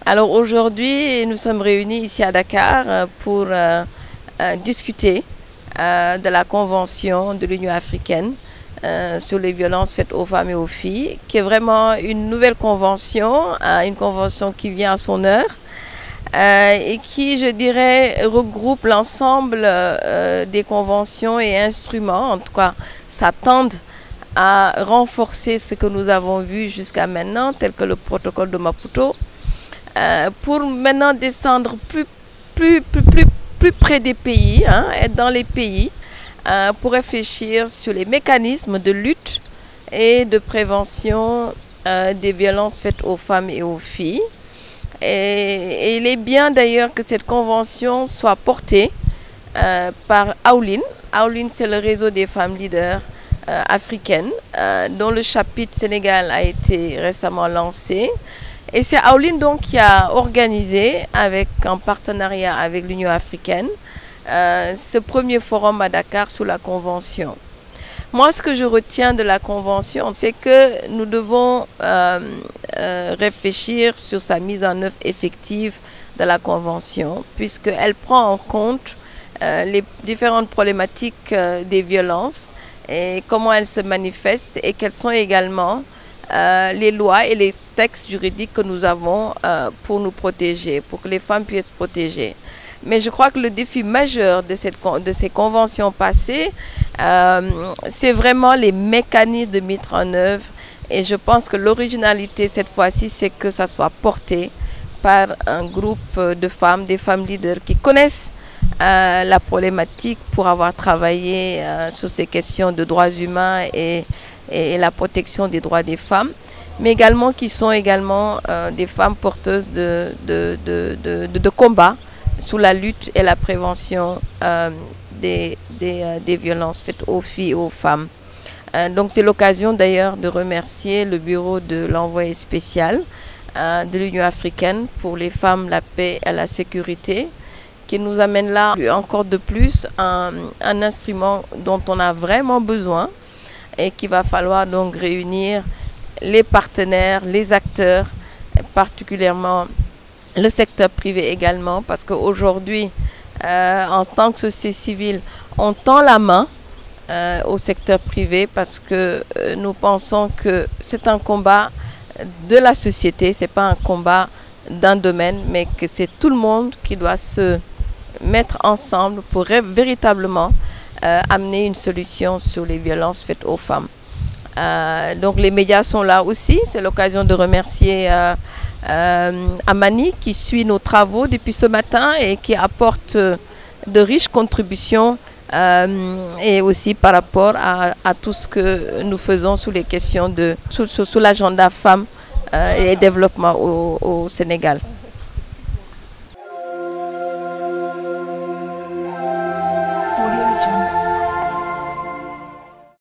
Alors aujourd'hui, nous sommes réunis ici à Dakar pour discuter de la Convention de l'Union africaine sur les violences faites aux femmes et aux filles, qui est vraiment une nouvelle convention, une convention qui vient à son heure et qui, je dirais, regroupe l'ensemble des conventions et instruments, en tout cas, s'attendent à renforcer ce que nous avons vu jusqu'à maintenant, tel que le protocole de Maputo, pour maintenant descendre plus près des pays, être dans les pays, pour réfléchir sur les mécanismes de lutte et de prévention des violences faites aux femmes et aux filles. Et il est bien d'ailleurs que cette convention soit portée par Aoulin. Aoulin, c'est le réseau des femmes leaders africaines, dont le chapitre Sénégal a été récemment lancé. Et c'est Aoulin donc qui a organisé, en partenariat avec l'Union africaine, ce premier forum à Dakar sous la Convention. Moi, ce que je retiens de la Convention, c'est que nous devons réfléchir sur sa mise en œuvre effective de la Convention, puisqu'elle prend en compte les différentes problématiques des violences et comment elles se manifestent et quelles sont également les lois et les textes juridiques que nous avons pour nous protéger, pour que les femmes puissent se protéger. Mais je crois que le défi majeur de ces conventions passées, c'est vraiment les mécanismes de mise en œuvre. Et je pense que l'originalité cette fois-ci, c'est que ça soit porté par un groupe de femmes, des femmes leaders qui connaissent la problématique pour avoir travaillé sur ces questions de droits humains et la protection des droits des femmes, mais également qui sont également des femmes porteuses de combat sous la lutte et la prévention des violences faites aux filles et aux femmes. Donc c'est l'occasion d'ailleurs de remercier le bureau de l'envoyé spécial de l'Union africaine pour les femmes, la paix et la sécurité, qui nous amène là encore de plus un instrument dont on a vraiment besoin et qu'il va falloir donc réunir les partenaires, les acteurs, particulièrement le secteur privé également, parce qu'aujourd'hui, en tant que société civile, on tend la main au secteur privé parce que nous pensons que c'est un combat de la société, ce n'est pas un combat d'un domaine, mais que c'est tout le monde qui doit se mettre ensemble pour véritablement amener une solution sur les violences faites aux femmes. Donc les médias sont là aussi, c'est l'occasion de remercier Amani qui suit nos travaux depuis ce matin et qui apporte de riches contributions et aussi par rapport à tout ce que nous faisons sous les questions sous l'agenda femmes et développement au Sénégal.